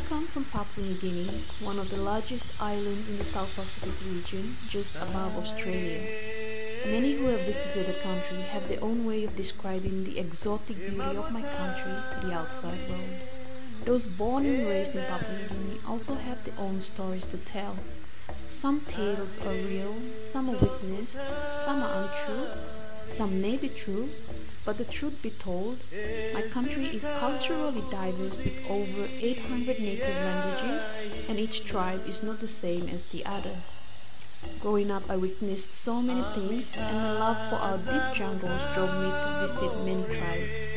come from Papua New Guinea, one of the largest islands in the South Pacific region, just above Australia. Many who have visited the country have their own way of describing the exotic beauty of my country to the outside world. Those born and raised in Papua New Guinea also have their own stories to tell. Some tales are real, some are witnessed, some are untrue, some may be true, but the truth be told, my country is culturally diverse with over 800 native languages, and each tribe is not the same as the other. Growing up, I witnessed so many things, and my love for our deep jungles drove me to visit many tribes.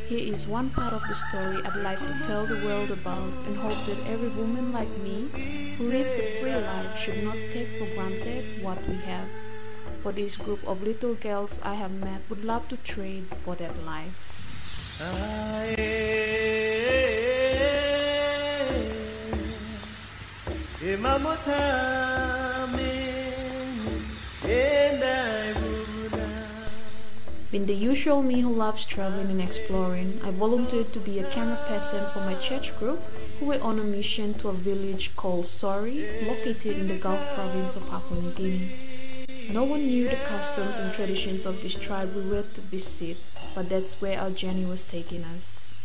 Here is one part of the story I'd like to tell the world about, and hope that every woman like me who lives a free life should not take for granted what we have. For this group of little girls I have met would love to trade for that life. Being the usual me who loves traveling and exploring, I volunteered to be a camera person for my church group who were on a mission to a village called Sori, located in the Gulf province of Papua New Guinea. No one knew the customs and traditions of this tribe we were to visit, but that's where our journey was taking us.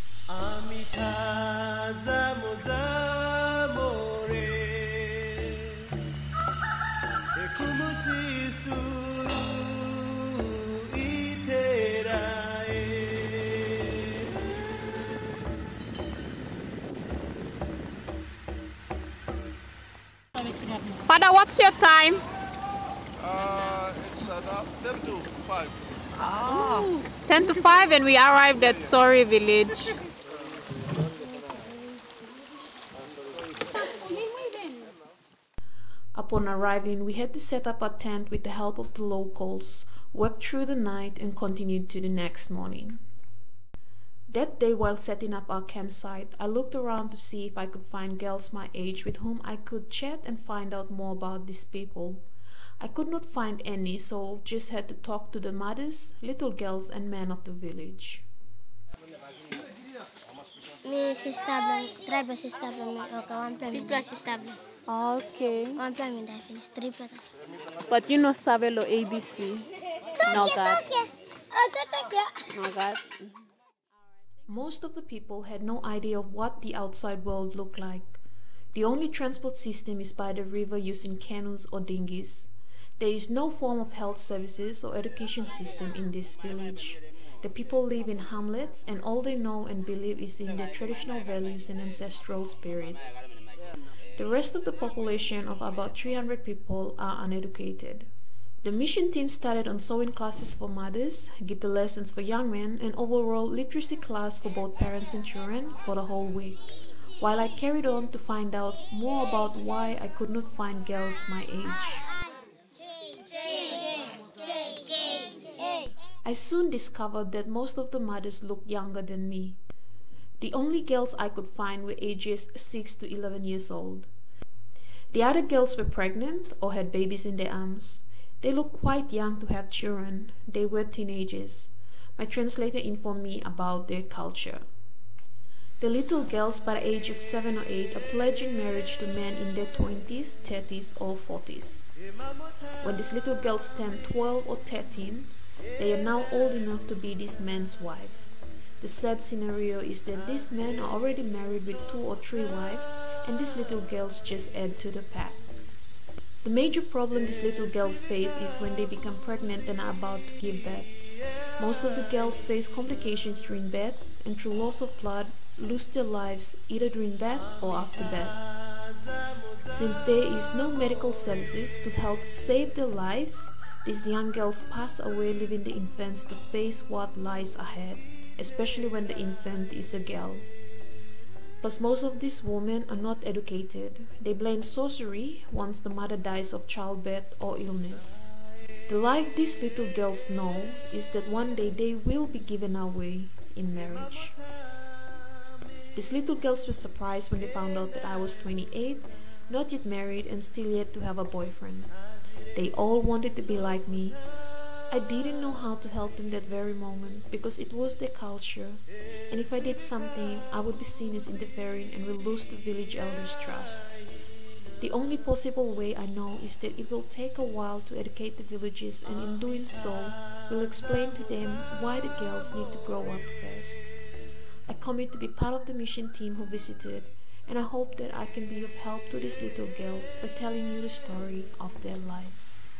Father, what's your time? It's 10 to 5. Oh, 10 to 5 and we arrived at Sori Village. Upon arriving, we had to set up our tent with the help of the locals, worked through the night and continued to the next morning. That day, while setting up our campsite, I looked around to see if I could find girls my age with whom I could chat and find out more about these people. I could not find any, so just had to talk to the mothers, little girls and men of the village. Okay. But you know Savelo ABC? No, God. No, God. Most of the people had no idea of what the outside world looked like. The only transport system is by the river using canoes or dinghies. There is no form of health services or education system in this village. The people live in hamlets and all they know and believe is in their traditional values and ancestral spirits. The rest of the population of about 300 people are uneducated. The mission team started on sewing classes for mothers, guitar lessons for young men, and overall literacy class for both parents and children for the whole week, while I carried on to find out more about why I could not find girls my age. I soon discovered that most of the mothers looked younger than me. The only girls I could find were ages 6 to 11 years old. The other girls were pregnant or had babies in their arms. They looked quite young to have children. They were teenagers. My translator informed me about their culture. The little girls by the age of 7 or 8 are pledging marriage to men in their 20s, 30s or 40s. When these little girls turn 12 or 13, they are now old enough to be this man's wife. The sad scenario is that these men are already married with 2 or 3 wives, and these little girls just add to the pack. The major problem these little girls face is when they become pregnant and are about to give birth. Most of the girls face complications during birth and through loss of blood lose their lives either during birth or after birth. Since there is no medical services to help save their lives, these young girls pass away leaving the infants to face what lies ahead, especially when the infant is a girl. Plus, most of these women are not educated. They blame sorcery once the mother dies of childbirth or illness. The life these little girls know is that one day they will be given away in marriage. These little girls were surprised when they found out that I was 28, not yet married and still yet to have a boyfriend. They all wanted to be like me. I didn't know how to help them that very moment because it was their culture And if I did something, I would be seen as interfering and will lose the village elders' trust. The only possible way I know is that it will take a while to educate the villagers, and in doing so, will explain to them why the girls need to grow up first. I commit to be part of the mission team who visited, and I hope that I can be of help to these little girls by telling you the story of their lives.